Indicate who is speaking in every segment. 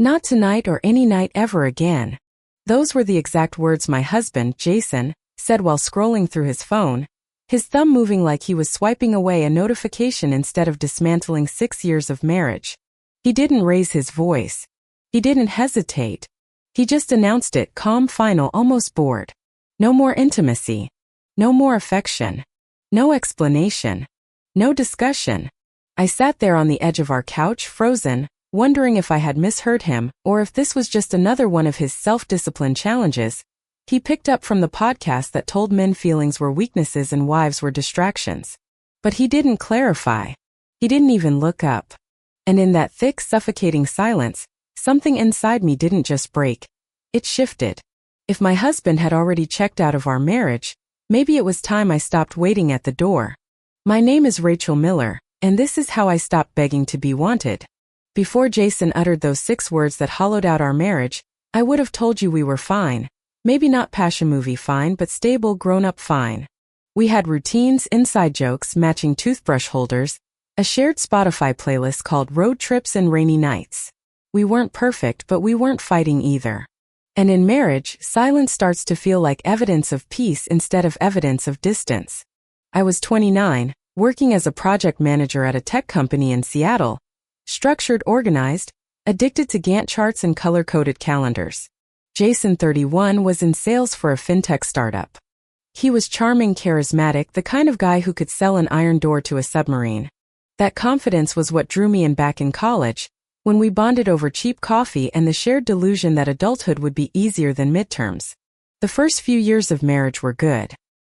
Speaker 1: Not tonight or any night ever again. Those were the exact words my husband, Jason, said while scrolling through his phone, his thumb moving like he was swiping away a notification instead of dismantling 6 years of marriage. He didn't raise his voice. He didn't hesitate. He just announced it, calm, final, almost bored. No more intimacy. No more affection. No explanation. No discussion. I sat there on the edge of our couch, frozen, wondering if I had misheard him or if this was just another one of his self-discipline challenges he picked up from the podcast that told men feelings were weaknesses and wives were distractions. But he didn't clarify. He didn't even look up. And in that thick, suffocating silence, something inside me didn't just break. It shifted. If my husband had already checked out of our marriage, maybe it was time I stopped waiting at the door. My name is Rachel Miller, and this is how I stopped begging to be wanted. Before Jason uttered those 6 words that hollowed out our marriage, I would have told you we were fine. Maybe not passion movie fine, but stable, grown-up fine. We had routines, inside jokes, matching toothbrush holders, a shared Spotify playlist called Road Trips and Rainy Nights. We weren't perfect, but we weren't fighting either. And in marriage, silence starts to feel like evidence of peace instead of evidence of distance. I was 29, working as a project manager at a tech company in Seattle, structured, organized, addicted to Gantt charts and color-coded calendars. Jason, 31, was in sales for a fintech startup. He was charming, charismatic, the kind of guy who could sell an iron door to a submarine. That confidence was what drew me in back in college, when we bonded over cheap coffee and the shared delusion that adulthood would be easier than midterms. The first few years of marriage were good.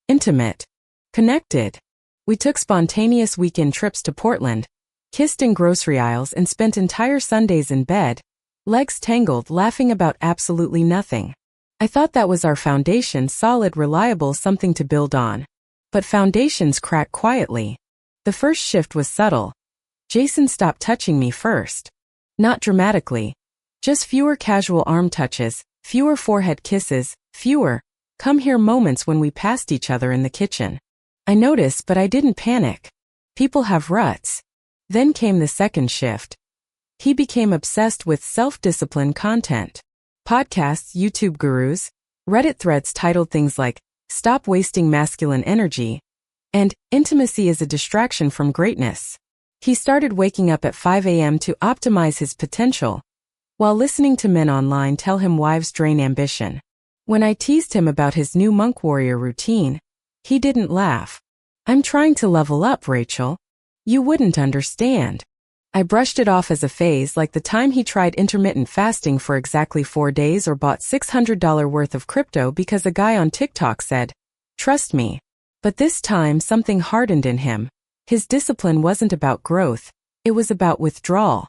Speaker 1: Intimate. Connected. We took spontaneous weekend trips to Portland, kissed in grocery aisles and spent entire Sundays in bed, legs tangled, laughing about absolutely nothing. I thought that was our foundation, solid, reliable, something to build on. But foundations crack quietly. The first shift was subtle. Jason stopped touching me first. Not dramatically. Just fewer casual arm touches, fewer forehead kisses, fewer come here moments when we passed each other in the kitchen. I noticed, but I didn't panic. People have ruts. Then came the second shift. He became obsessed with self-discipline content. Podcasts, YouTube gurus, Reddit threads titled things like, "Stop Wasting Masculine Energy," and "Intimacy is a Distraction from Greatness." He started waking up at 5 a.m. to optimize his potential, while listening to men online tell him wives drain ambition. When I teased him about his new monk warrior routine, he didn't laugh. "I'm trying to level up, Rachel. You wouldn't understand." I brushed it off as a phase, like the time he tried intermittent fasting for exactly 4 days or bought $600 worth of crypto because a guy on TikTok said, "Trust me." But this time something hardened in him. His discipline wasn't about growth, it was about withdrawal.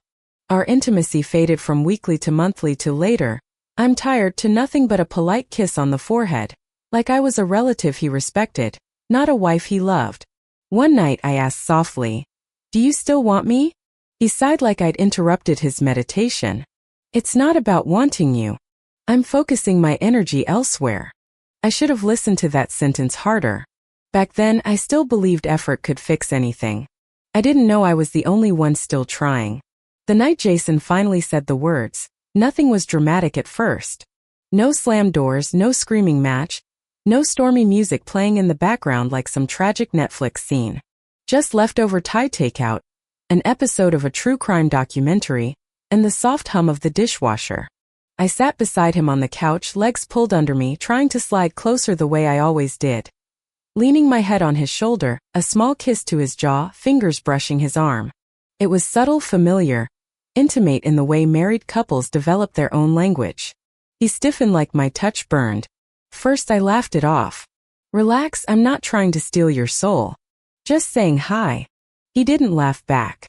Speaker 1: Our intimacy faded from weekly to monthly to later, "I'm tired," to nothing but a polite kiss on the forehead, like I was a relative he respected, not a wife he loved. One night I asked softly, "Do you still want me?" He sighed like I'd interrupted his meditation. "It's not about wanting you. I'm focusing my energy elsewhere." I should have listened to that sentence harder. Back then, I still believed effort could fix anything. I didn't know I was the only one still trying. The night Jason finally said the words, nothing was dramatic at first. No slammed doors, no screaming match, no stormy music playing in the background like some tragic Netflix scene. Just leftover Thai takeout, an episode of a true crime documentary, and the soft hum of the dishwasher. I sat beside him on the couch, legs pulled under me, trying to slide closer the way I always did. Leaning my head on his shoulder, a small kiss to his jaw, fingers brushing his arm. It was subtle, familiar, intimate in the way married couples develop their own language. He stiffened like my touch burned. First I laughed it off. "Relax, I'm not trying to steal your soul. Just saying hi." He didn't laugh back.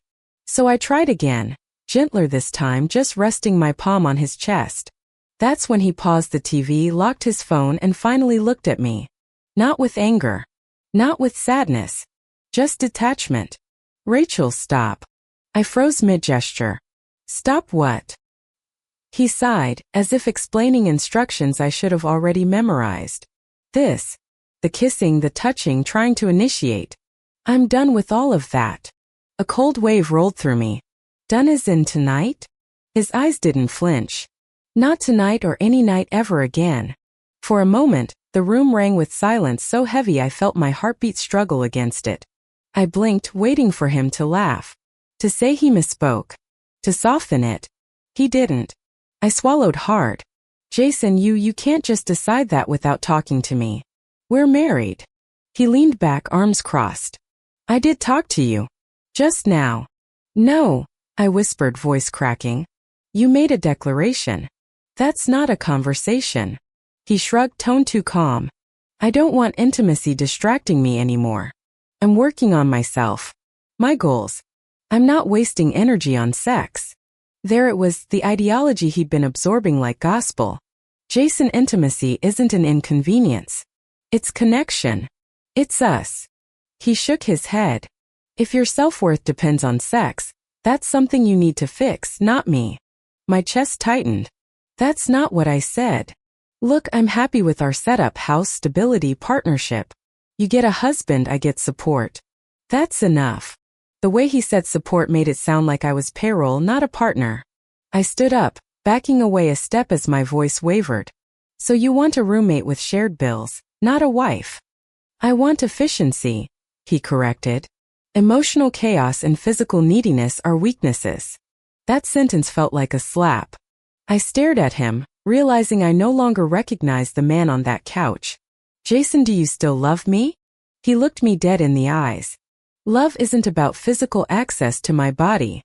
Speaker 1: So I tried again, gentler this time, just resting my palm on his chest. That's when he paused the TV, locked his phone, and finally looked at me. Not with anger. Not with sadness. Just detachment. "Rachel, stop." I froze mid-gesture. "Stop what?" He sighed, as if explaining instructions I should have already memorized. "This. The kissing, the touching, trying to initiate. I'm done with all of that." A cold wave rolled through me. "Done as in tonight?" His eyes didn't flinch. Not tonight or any night ever again. For a moment, the room rang with silence so heavy I felt my heartbeat struggle against it. I blinked, waiting for him to laugh. To say he misspoke. To soften it. He didn't. I swallowed hard. Jason, you can't just decide that without talking to me. We're married. He leaned back, arms crossed. I did talk to you. Just now. No, I whispered, voice cracking. You made a declaration. That's not a conversation. He shrugged, tone too calm. I don't want intimacy distracting me anymore. I'm working on myself. My goals. I'm not wasting energy on sex. There it was, the ideology he'd been absorbing like gospel. Jason, intimacy isn't an inconvenience. It's connection. It's us. He shook his head. If your self-worth depends on sex, that's something you need to fix, not me. My chest tightened. That's not what I said. Look, I'm happy with our setup, house, stability, partnership. You get a husband, I get support. That's enough. The way he said support made it sound like I was payroll, not a partner. I stood up, backing away a step as my voice wavered. So you want a roommate with shared bills, not a wife. I want efficiency, he corrected. Emotional chaos and physical neediness are weaknesses. That sentence felt like a slap. I stared at him, realizing I no longer recognized the man on that couch. Jason, do you still love me? He looked me dead in the eyes. Love isn't about physical access to my body.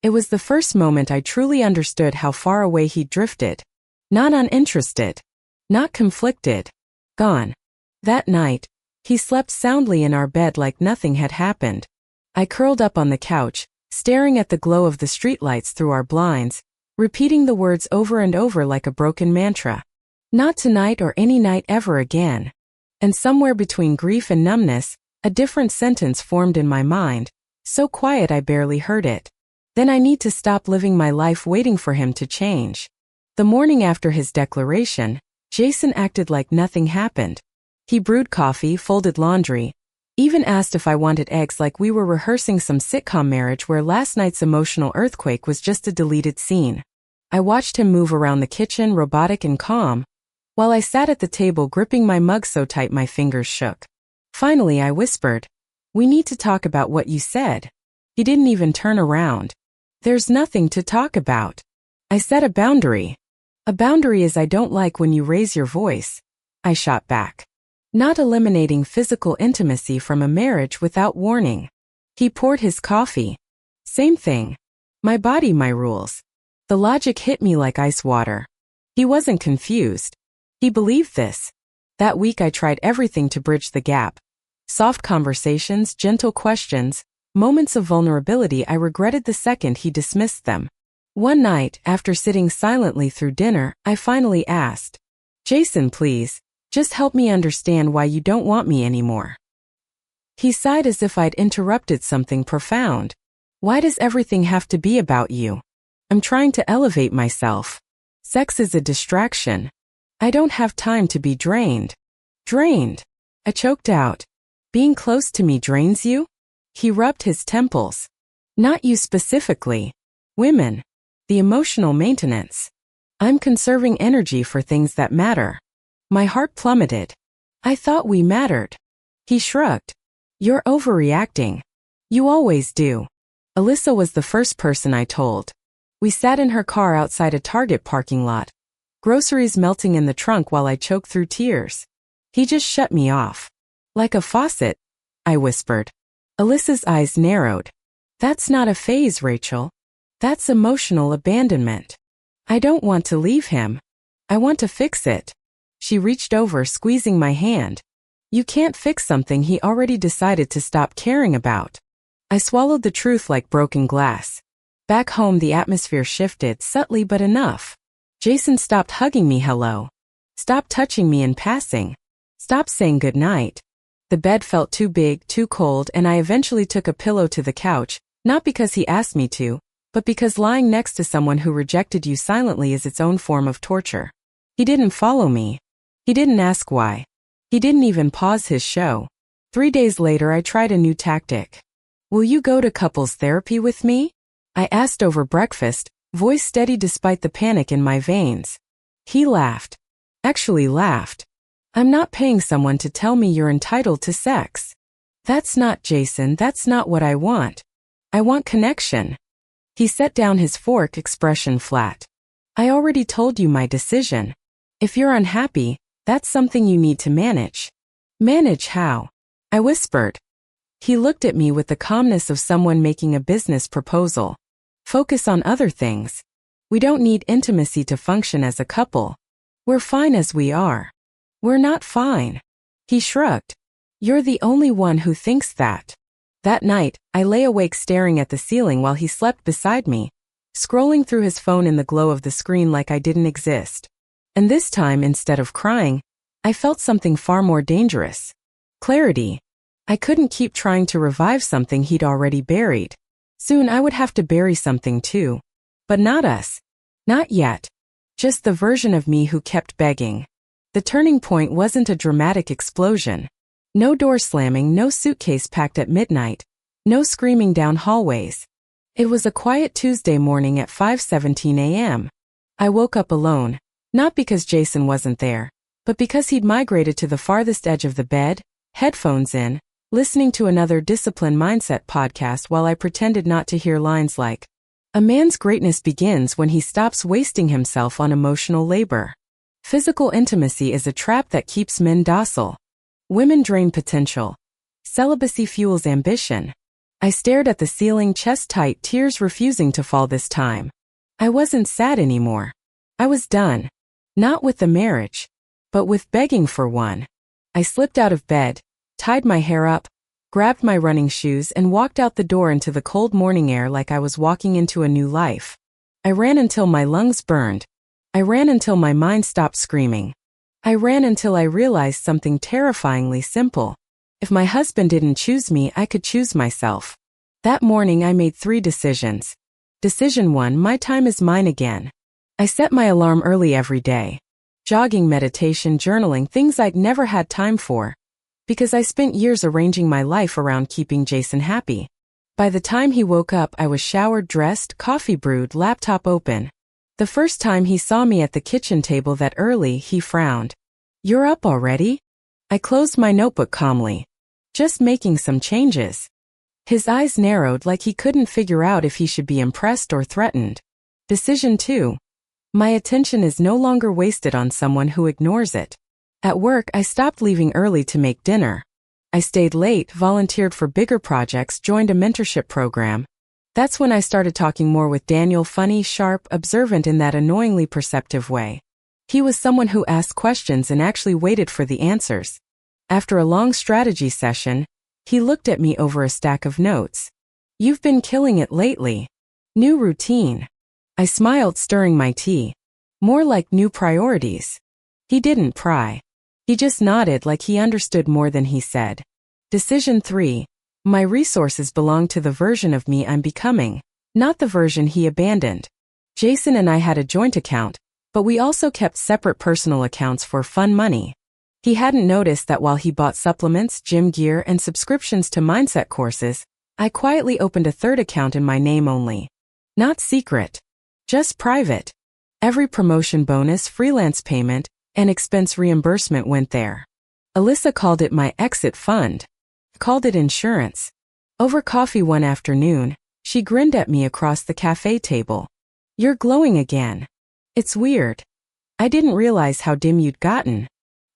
Speaker 1: It was the first moment I truly understood how far away he'd drifted. Not uninterested. Not conflicted. Gone. That night, he slept soundly in our bed like nothing had happened. I curled up on the couch, staring at the glow of the streetlights through our blinds, repeating the words over and over like a broken mantra. Not tonight or any night ever again. And somewhere between grief and numbness, a different sentence formed in my mind, so quiet I barely heard it. Then I need to stop living my life waiting for him to change. The morning after his declaration, Jason acted like nothing happened. He brewed coffee, folded laundry, even asked if I wanted eggs like we were rehearsing some sitcom marriage where last night's emotional earthquake was just a deleted scene. I watched him move around the kitchen, robotic and calm, while I sat at the table gripping my mug so tight my fingers shook. Finally, I whispered, "We need to talk about what you said." He didn't even turn around. "There's nothing to talk about." I set a boundary. "A boundary is I don't like when you raise your voice," I shot back. Not eliminating physical intimacy from a marriage without warning. He poured his coffee. Same thing. My body, my rules. The logic hit me like ice water. He wasn't confused. He believed this. That week I tried everything to bridge the gap. Soft conversations, gentle questions, moments of vulnerability. I regretted the second he dismissed them. One night, after sitting silently through dinner, I finally asked, "Jason, please, just help me understand why you don't want me anymore." He sighed as if I'd interrupted something profound. "Why does everything have to be about you? I'm trying to elevate myself. Sex is a distraction. I don't have time to be drained." Drained? I choked out. "Being close to me drains you?" He rubbed his temples. "Not you specifically. Women. The emotional maintenance. I'm conserving energy for things that matter." My heart plummeted. "I thought we mattered." He shrugged. "You're overreacting. You always do." Alyssa was the first person I told. We sat in her car outside a Target parking lot, groceries melting in the trunk while I choked through tears. He just shut me off. "Like a faucet," I whispered. Alyssa's eyes narrowed. "That's not a phase, Rachel. That's emotional abandonment. I don't want to leave him. I want to fix it." She reached over, squeezing my hand. "You can't fix something he already decided to stop caring about." I swallowed the truth like broken glass. Back home, the atmosphere shifted, subtly but enough. Jason stopped hugging me hello. Stopped touching me in passing. Stopped saying goodnight. The bed felt too big, too cold, and I eventually took a pillow to the couch, not because he asked me to, but because lying next to someone who rejected you silently is its own form of torture. He didn't follow me. He didn't ask why. He didn't even pause his show. 3 days later, I tried a new tactic. "Will you go to couples therapy with me?" I asked over breakfast, voice steady despite the panic in my veins. He laughed. Actually laughed. I'm not paying someone to tell me you're entitled to sex. That's not, Jason, that's not what I want. I want connection. He set down his fork, expression flat. I already told you my decision. If you're unhappy, that's something you need to manage. Manage how? I whispered. He looked at me with the calmness of someone making a business proposal. Focus on other things. We don't need intimacy to function as a couple. We're fine as we are. We're not fine. He shrugged. You're the only one who thinks that. That night, I lay awake staring at the ceiling while he slept beside me, scrolling through his phone in the glow of the screen like I didn't exist. And this time, instead of crying, I felt something far more dangerous. Clarity. I couldn't keep trying to revive something he'd already buried. Soon I would have to bury something too. But not us. Not yet. Just the version of me who kept begging. The turning point wasn't a dramatic explosion. No door slamming, no suitcase packed at midnight, no screaming down hallways. It was a quiet Tuesday morning at 5:17 a.m. I woke up alone, not because Jason wasn't there, but because he'd migrated to the farthest edge of the bed, headphones in, listening to another Discipline Mindset podcast while I pretended not to hear lines like, "A man's greatness begins when he stops wasting himself on emotional labor. Physical intimacy is a trap that keeps men docile. Women drain potential. Celibacy fuels ambition." I stared at the ceiling, chest tight, tears refusing to fall this time. I wasn't sad anymore. I was done. Not with the marriage, but with begging for one. I slipped out of bed, tied my hair up, grabbed my running shoes and walked out the door into the cold morning air like I was walking into a new life. I ran until my lungs burned. I ran until my mind stopped screaming. I ran until I realized something terrifyingly simple. If my husband didn't choose me, I could choose myself. That morning I made 3 decisions. Decision 1, my time is mine again. I set my alarm early every day. Jogging, meditation, journaling, things I'd never had time for. Because I spent years arranging my life around keeping Jason happy. By the time he woke up, I was showered, dressed, coffee brewed, laptop open. The first time he saw me at the kitchen table that early, he frowned. "You're up already?" I closed my notebook calmly. "Just making some changes." His eyes narrowed like he couldn't figure out if he should be impressed or threatened. Decision 2. My attention is no longer wasted on someone who ignores it. At work, I stopped leaving early to make dinner. I stayed late, volunteered for bigger projects, joined a mentorship program. That's when I started talking more with Daniel, funny, sharp, observant in that annoyingly perceptive way. He was someone who asked questions and actually waited for the answers. After a long strategy session, he looked at me over a stack of notes. "You've been killing it lately. New routine." I smiled, stirring my tea. "More like new priorities." He didn't pry. He just nodded like he understood more than he said. Decision 3. My resources belong to the version of me I'm becoming, not the version he abandoned. Jason and I had a joint account, but we also kept separate personal accounts for fun money. He hadn't noticed that while he bought supplements, gym gear, and subscriptions to mindset courses, I quietly opened a third account in my name only. Not secret. Just private. Every promotion bonus, freelance payment, and expense reimbursement went there. Alyssa called it my exit fund. Called it insurance. Over coffee one afternoon, she grinned at me across the cafe table. "You're glowing again. It's weird. I didn't realize how dim you'd gotten."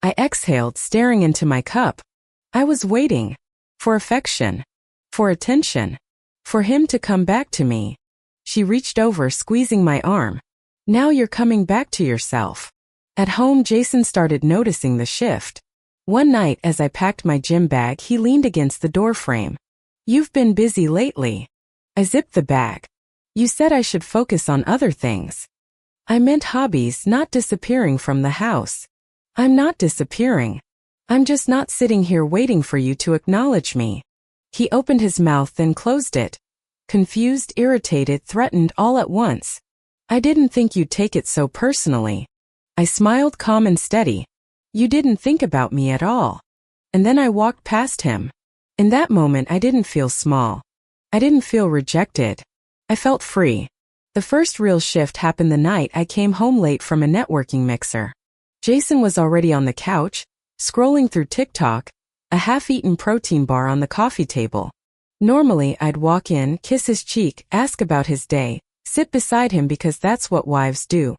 Speaker 1: I exhaled, staring into my cup. I was waiting. For affection. For attention. For him to come back to me. She reached over, squeezing my arm. "Now you're coming back to yourself." At home, Jason started noticing the shift. One night, as I packed my gym bag, he leaned against the doorframe. "You've been busy lately." I zipped the bag. "You said I should focus on other things." "I meant hobbies, not disappearing from the house." "I'm not disappearing. I'm just not sitting here waiting for you to acknowledge me." He opened his mouth, then closed it. Confused, irritated, threatened all at once. "I didn't think you'd take it so personally." I smiled, calm and steady. "You didn't think about me at all." And then I walked past him. In that moment, I didn't feel small. I didn't feel rejected. I felt free. The first real shift happened the night I came home late from a networking mixer. Jason was already on the couch, scrolling through TikTok, a half-eaten protein bar on the coffee table. Normally, I'd walk in, kiss his cheek, ask about his day, sit beside him because that's what wives do.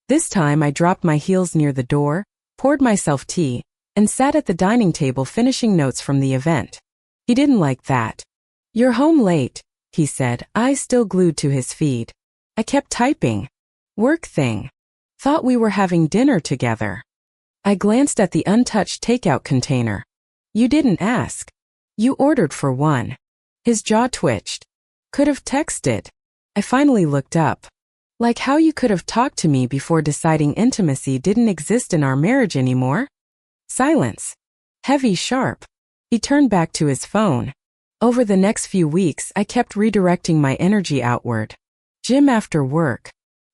Speaker 1: This time I dropped my heels near the door, poured myself tea, and sat at the dining table finishing notes from the event. He didn't like that. "You're home late," he said, eyes still glued to his feed. I kept typing. "Work thing. Thought we were having dinner together." I glanced at the untouched takeout container. "You didn't ask. You ordered for one." His jaw twitched. "Could have texted." I finally looked up. "Like how you could have talked to me before deciding intimacy didn't exist in our marriage anymore?" Silence. Heavy, sharp. He turned back to his phone. Over the next few weeks, I kept redirecting my energy outward. Gym after work.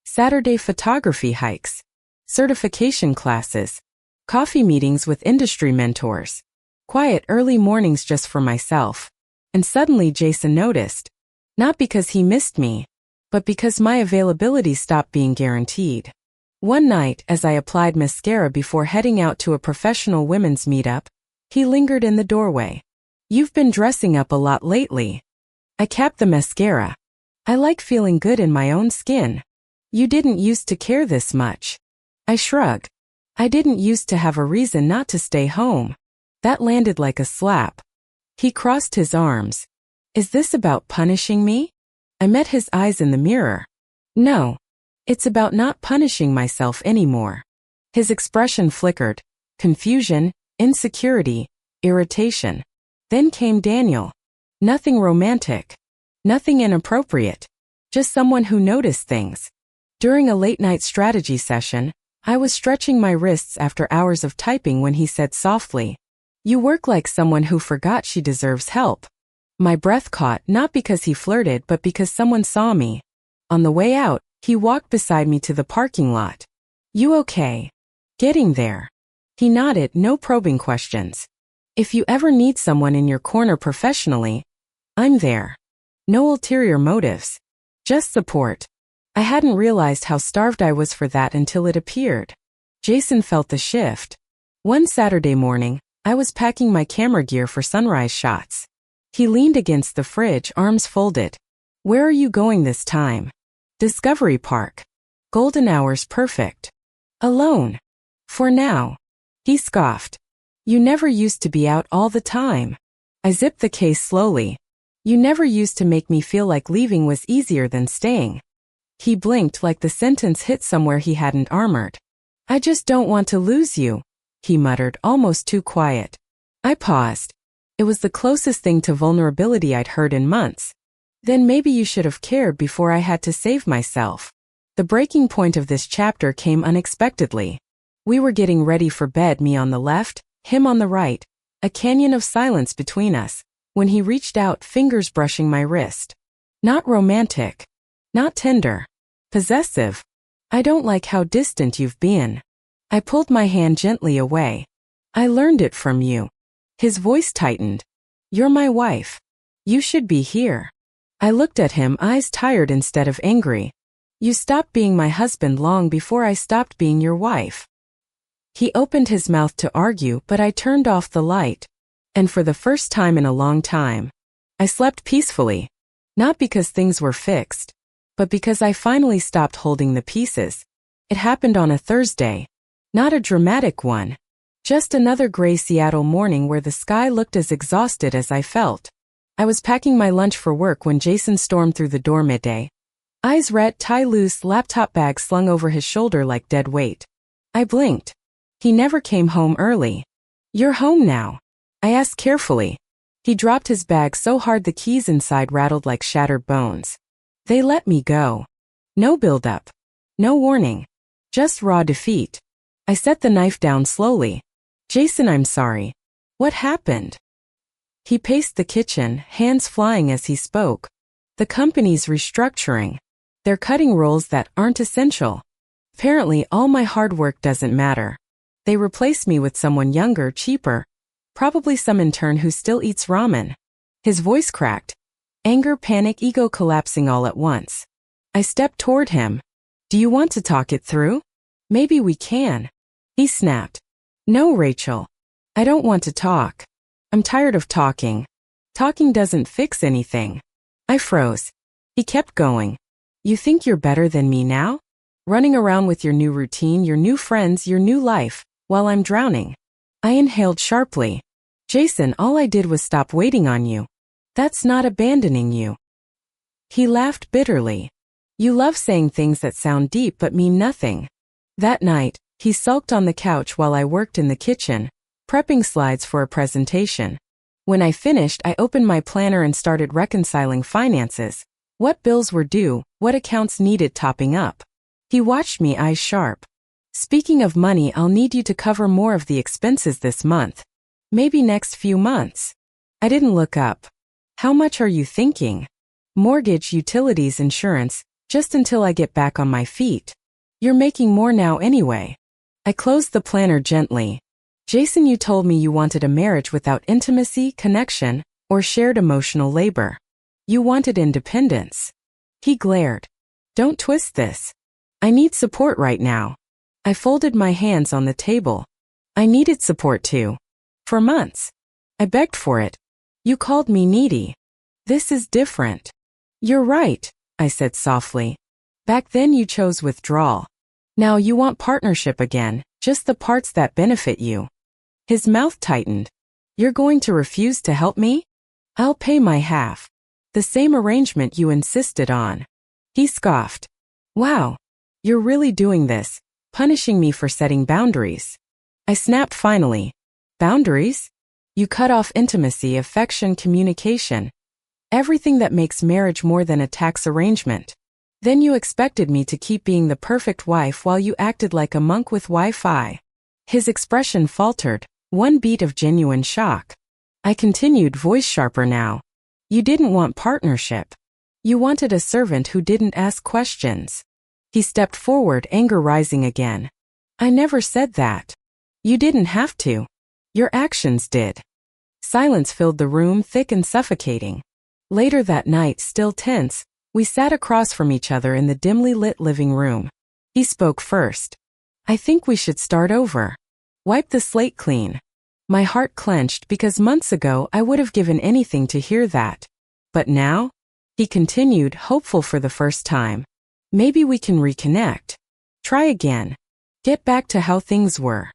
Speaker 1: Saturday photography hikes. Certification classes. Coffee meetings with industry mentors. Quiet early mornings just for myself. And suddenly Jason noticed. Not because he missed me, but because my availability stopped being guaranteed. One night, as I applied mascara before heading out to a professional women's meetup, he lingered in the doorway. "You've been dressing up a lot lately." I capped the mascara. "I like feeling good in my own skin." "You didn't used to care this much." I shrugged. "I didn't used to have a reason not to stay home." That landed like a slap. He crossed his arms. "Is this about punishing me?" I met his eyes in the mirror. "No. It's about not punishing myself anymore." His expression flickered. Confusion, insecurity, irritation. Then came Daniel. Nothing romantic. Nothing inappropriate. Just someone who noticed things. During a late-night strategy session, I was stretching my wrists after hours of typing when he said softly, "You work like someone who forgot she deserves help." My breath caught, not because he flirted but because someone saw me. On the way out, he walked beside me to the parking lot. "You okay?" "Getting there." He nodded, no probing questions. "If you ever need someone in your corner professionally, I'm there." No ulterior motives. Just support. I hadn't realized how starved I was for that until it appeared. Jason felt the shift. One Saturday morning, I was packing my camera gear for sunrise shots. He leaned against the fridge, arms folded. "Where are you going this time?" "Discovery Park." "Golden hour's perfect." "Alone." "For now." He scoffed. "You never used to be out all the time." I zipped the case slowly. "You never used to make me feel like leaving was easier than staying." He blinked like the sentence hit somewhere he hadn't armored. "I just don't want to lose you," he muttered, almost too quiet. I paused. It was the closest thing to vulnerability I'd heard in months. "Then maybe you should have cared before I had to save myself." The breaking point of this chapter came unexpectedly. We were getting ready for bed, me on the left, him on the right, a canyon of silence between us, when he reached out, fingers brushing my wrist. Not romantic. Not tender. Possessive. "I don't like how distant you've been." I pulled my hand gently away. "I learned it from you." His voice tightened. "You're my wife. You should be here." I looked at him, eyes tired instead of angry. "You stopped being my husband long before I stopped being your wife." He opened his mouth to argue, but I turned off the light. And for the first time in a long time, I slept peacefully. Not because things were fixed, but because I finally stopped holding the pieces. It happened on a Thursday. Not a dramatic one. Just another gray Seattle morning where the sky looked as exhausted as I felt. I was packing my lunch for work when Jason stormed through the door midday. Eyes red, tie loose, laptop bag slung over his shoulder like dead weight. I blinked. He never came home early. "You're home now?" I asked carefully. He dropped his bag so hard the keys inside rattled like shattered bones. "They let me go." No build-up. No warning. Just raw defeat. I set the knife down slowly. "Jason, I'm sorry. What happened?" He paced the kitchen, hands flying as he spoke. "The company's restructuring. They're cutting roles that aren't essential. Apparently, all my hard work doesn't matter. They replaced me with someone younger, cheaper. Probably some intern who still eats ramen." His voice cracked. Anger, panic, ego collapsing all at once. I stepped toward him. Do you want to talk it through? Maybe we can. He snapped. No, Rachel. I don't want to talk. I'm tired of talking. Talking doesn't fix anything. I froze. He kept going. You think you're better than me now? Running around with your new routine, your new friends, your new life, while I'm drowning. I inhaled sharply. Jason, all I did was stop waiting on you. That's not abandoning you. He laughed bitterly. You love saying things that sound deep but mean nothing. That night, he sulked on the couch while I worked in the kitchen, prepping slides for a presentation. When I finished, I opened my planner and started reconciling finances. What bills were due, what accounts needed topping up. He watched me, eyes sharp. Speaking of money, I'll need you to cover more of the expenses this month. Maybe next few months. I didn't look up. How much are you thinking? Mortgage, utilities, insurance, just until I get back on my feet. You're making more now anyway. I closed the planner gently. Jason, you told me you wanted a marriage without intimacy, connection, or shared emotional labor. You wanted independence. He glared. Don't twist this. I need support right now. I folded my hands on the table. I needed support too. For months. I begged for it. You called me needy. This is different. You're right, I said softly. Back then you chose withdrawal. Now you want partnership again, just the parts that benefit you. His mouth tightened. You're going to refuse to help me? I'll pay my half. The same arrangement you insisted on. He scoffed. Wow. You're really doing this, punishing me for setting boundaries. I snapped finally. Boundaries? You cut off intimacy, affection, communication. Everything that makes marriage more than a tax arrangement. Then you expected me to keep being the perfect wife while you acted like a monk with Wi-Fi. His expression faltered, one beat of genuine shock. I continued, voice sharper now. You didn't want partnership. You wanted a servant who didn't ask questions. He stepped forward, anger rising again. I never said that. You didn't have to. Your actions did. Silence filled the room, thick and suffocating. Later that night, still tense, we sat across from each other in the dimly lit living room. He spoke first. I think we should start over. Wipe the slate clean. My heart clenched because months ago I would have given anything to hear that. But now? He continued, hopeful for the first time. Maybe we can reconnect. Try again. Get back to how things were.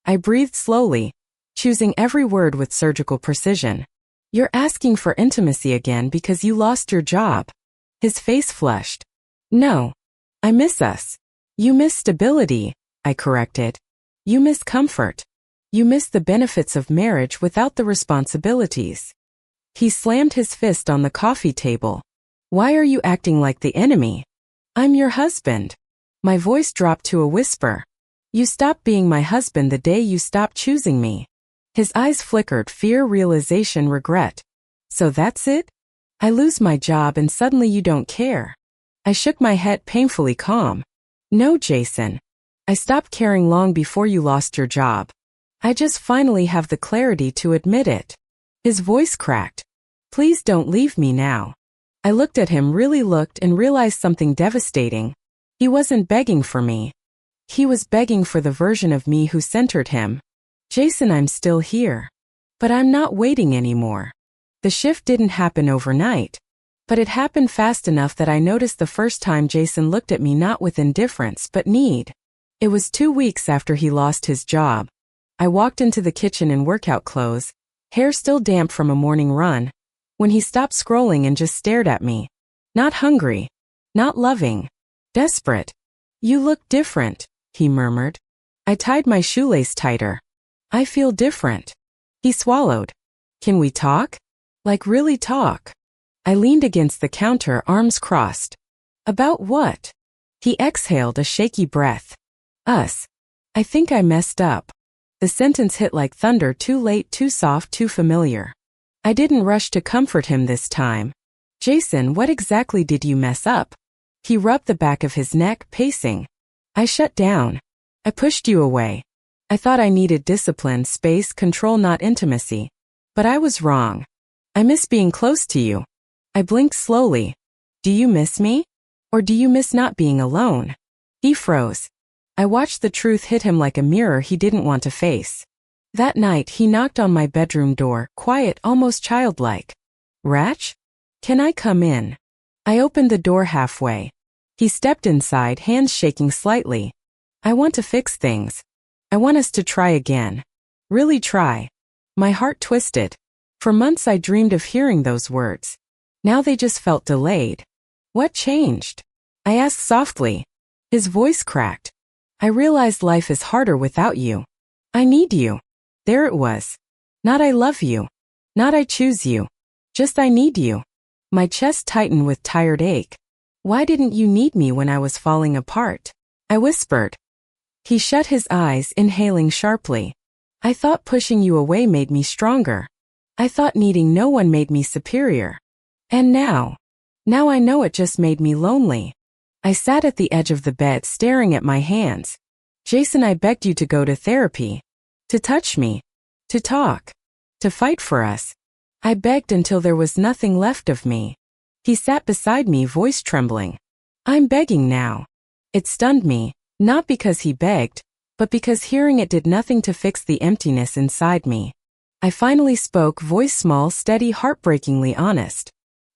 Speaker 1: I breathed slowly, choosing every word with surgical precision. You're asking for intimacy again because you lost your job. His face flushed. No. I miss us. You miss stability, I corrected. You miss comfort. You miss the benefits of marriage without the responsibilities. He slammed his fist on the coffee table. Why are you acting like the enemy? I'm your husband. My voice dropped to a whisper. You stopped being my husband the day you stopped choosing me. His eyes flickered, fear, realization, regret. So that's it? I lose my job and suddenly you don't care. I shook my head, painfully calm. No, Jason. I stopped caring long before you lost your job. I just finally have the clarity to admit it. His voice cracked. Please don't leave me now. I looked at him, really looked, and realized something devastating. He wasn't begging for me. He was begging for the version of me who centered him. Jason, I'm still here. But I'm not waiting anymore. The shift didn't happen overnight. But it happened fast enough that I noticed the first time Jason looked at me not with indifference but need. It was 2 weeks after he lost his job. I walked into the kitchen in workout clothes, hair still damp from a morning run, when he stopped scrolling and just stared at me. Not hungry. Not loving. Desperate. You look different, he murmured. I tied my shoelace tighter. I feel different. He swallowed. Can we talk? Like really talk? I leaned against the counter, arms crossed. About what? He exhaled, a shaky breath. Us. I think I messed up. The sentence hit like thunder, too late, too soft, too familiar. I didn't rush to comfort him this time. Jason, what exactly did you mess up? He rubbed the back of his neck, pacing. I shut down. I pushed you away. I thought I needed discipline, space, control, not intimacy. But I was wrong. I miss being close to you. I blinked slowly. Do you miss me? Or do you miss not being alone? He froze. I watched the truth hit him like a mirror he didn't want to face. That night he knocked on my bedroom door, quiet, almost childlike. Ratch? Can I come in? I opened the door halfway. He stepped inside, hands shaking slightly. I want to fix things. I want us to try again. Really try. My heart twisted. For months I dreamed of hearing those words. Now they just felt delayed. What changed? I asked softly. His voice cracked. I realized life is harder without you. I need you. There it was. Not I love you. Not I choose you. Just I need you. My chest tightened with tired ache. Why didn't you need me when I was falling apart? I whispered. He shut his eyes, inhaling sharply. I thought pushing you away made me stronger. I thought needing no one made me superior. And now I know it just made me lonely. I sat at the edge of the bed staring at my hands. Jason, I begged you to go to therapy. To touch me. To talk. To fight for us. I begged until there was nothing left of me. He sat beside me, voice trembling. I'm begging now. It stunned me, not because he begged, but because hearing it did nothing to fix the emptiness inside me. I finally spoke, voice small, steady, heartbreakingly honest.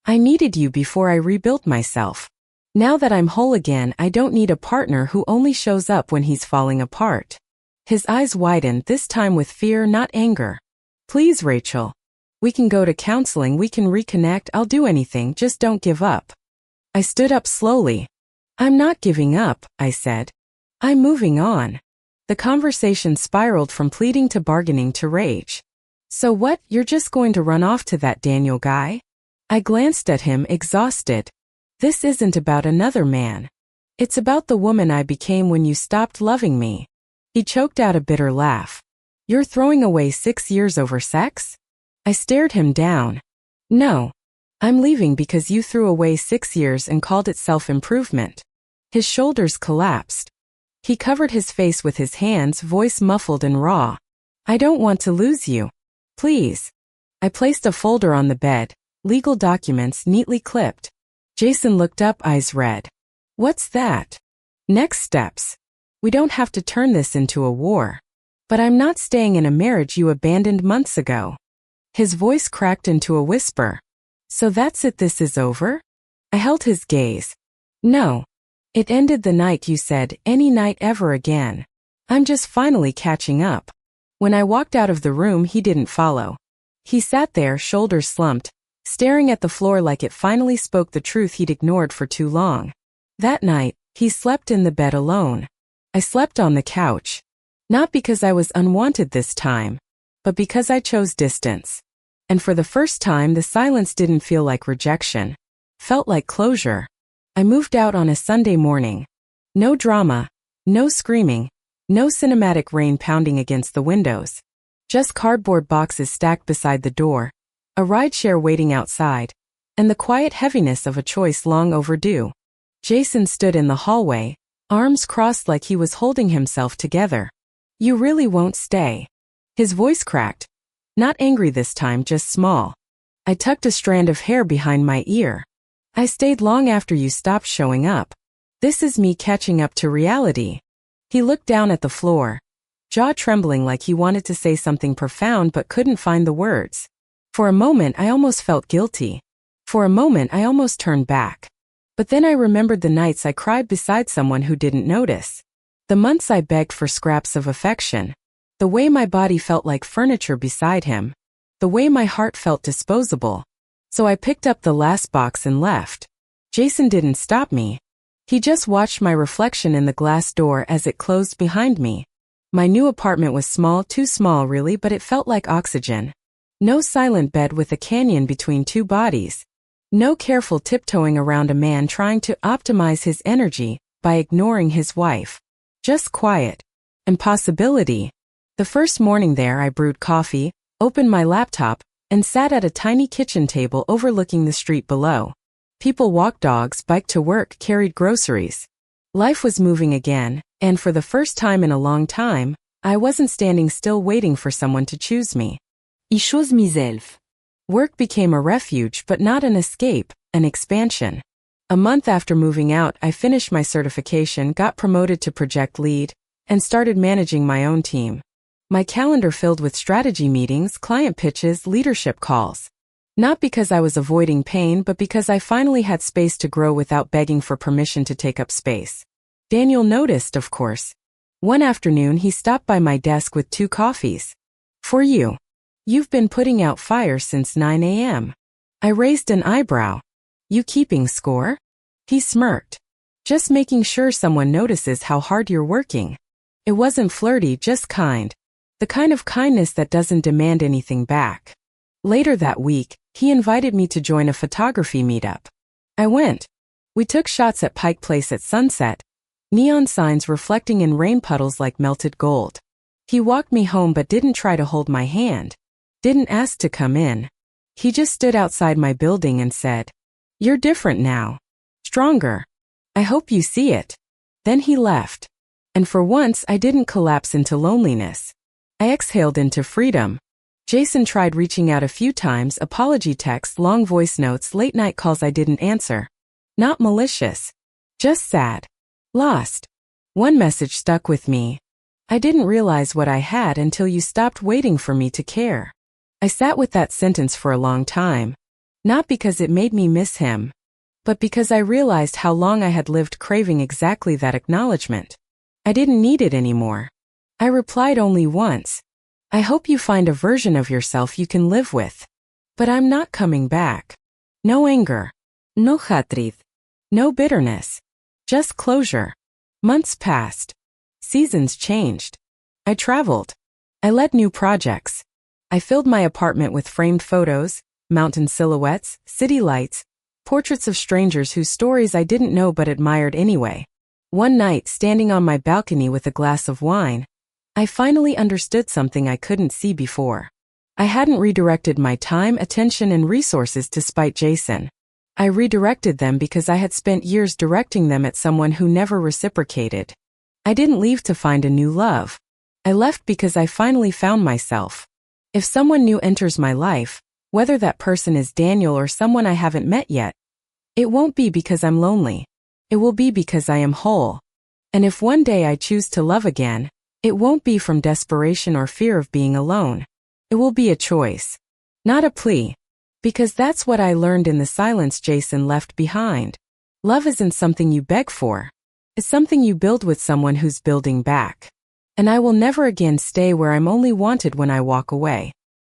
Speaker 1: I needed you before I rebuilt myself. Now that I'm whole again, I don't need a partner who only shows up when he's falling apart. His eyes widened, this time with fear, not anger. Please, Rachel. We can go to counseling, we can reconnect, I'll do anything, just don't give up. I stood up slowly. I'm not giving up, I said. I'm moving on. The conversation spiraled from pleading to bargaining to rage. So what, you're just going to run off to that Daniel guy? I glanced at him, exhausted. This isn't about another man. It's about the woman I became when you stopped loving me. He choked out a bitter laugh. You're throwing away 6 years over sex? I stared him down. No. I'm leaving because you threw away 6 years and called it self-improvement. His shoulders collapsed. He covered his face with his hands, voice muffled and raw. I don't want to lose you. Please. I placed a folder on the bed, legal documents neatly clipped. Jason looked up, eyes red. What's that? Next steps. We don't have to turn this into a war. But I'm not staying in a marriage you abandoned months ago. His voice cracked into a whisper. So that's it, this is over? I held his gaze. No. It ended the night you said, any night ever again. I'm just finally catching up. When I walked out of the room, he didn't follow. He sat there, shoulders slumped, staring at the floor like it finally spoke the truth he'd ignored for too long. That night, he slept in the bed alone. I slept on the couch. Not because I was unwanted this time, but because I chose distance. And for the first time, the silence didn't feel like rejection. Felt like closure. I moved out on a Sunday morning. No drama, no screaming, no cinematic rain pounding against the windows. Just cardboard boxes stacked beside the door, a rideshare waiting outside, and the quiet heaviness of a choice long overdue. Jason stood in the hallway, arms crossed like he was holding himself together. You really won't stay. His voice cracked. Not angry this time, just small. I tucked a strand of hair behind my ear. I stayed long after you stopped showing up. This is me catching up to reality. He looked down at the floor, jaw trembling like he wanted to say something profound but couldn't find the words. For a moment I almost felt guilty. For a moment I almost turned back. But then I remembered the nights I cried beside someone who didn't notice. The months I begged for scraps of affection. The way my body felt like furniture beside him. The way my heart felt disposable. So I picked up the last box and left. Jason didn't stop me. He just watched my reflection in the glass door as it closed behind me. My new apartment was small, too small really, but it felt like oxygen. No silent bed with a canyon between two bodies. No careful tiptoeing around a man trying to optimize his energy by ignoring his wife. Just quiet. And possibility. The first morning there I brewed coffee, opened my laptop, and sat at a tiny kitchen table overlooking the street below. People walked dogs, biked to work, carried groceries. Life was moving again, and for the first time in a long time, I wasn't standing still waiting for someone to choose me. I chose myself. Work became a refuge but not an escape, an expansion. A month after moving out, I finished my certification, got promoted to project lead, and started managing my own team. My calendar filled with strategy meetings, client pitches, leadership calls. Not because I was avoiding pain, but because I finally had space to grow without begging for permission to take up space. Daniel noticed, of course. One afternoon, he stopped by my desk with 2 coffees. "For you. You've been putting out fires since 9 a.m. I raised an eyebrow. "You keeping score?" He smirked. "Just making sure someone notices how hard you're working." It wasn't flirty, just kind. The kind of kindness that doesn't demand anything back. Later that week, he invited me to join a photography meetup. I went. We took shots at Pike Place at sunset, neon signs reflecting in rain puddles like melted gold. He walked me home but didn't try to hold my hand. Didn't ask to come in. He just stood outside my building and said, "You're different now. Stronger. I hope you see it." Then he left. And for once, I didn't collapse into loneliness. I exhaled into freedom. Jason tried reaching out a few times, apology texts, long voice notes, late night calls I didn't answer. Not malicious. Just sad. Lost. One message stuck with me. "I didn't realize what I had until you stopped waiting for me to care." I sat with that sentence for a long time. Not because it made me miss him, but because I realized how long I had lived craving exactly that acknowledgement. I didn't need it anymore. I replied only once. "I hope you find a version of yourself you can live with. But I'm not coming back." No anger. No hatred. No bitterness. Just closure. Months passed. Seasons changed. I traveled. I led new projects. I filled my apartment with framed photos, mountain silhouettes, city lights, portraits of strangers whose stories I didn't know but admired anyway. One night, standing on my balcony with a glass of wine, I finally understood something I couldn't see before. I hadn't redirected my time, attention, and resources to spite Jason. I redirected them because I had spent years directing them at someone who never reciprocated. I didn't leave to find a new love. I left because I finally found myself. If someone new enters my life, whether that person is Daniel or someone I haven't met yet, it won't be because I'm lonely. It will be because I am whole. And if one day I choose to love again, it won't be from desperation or fear of being alone. It will be a choice, not a plea. Because that's what I learned in the silence Jason left behind. Love isn't something you beg for. It's something you build with someone who's building back. And I will never again stay where I'm only wanted when I walk away.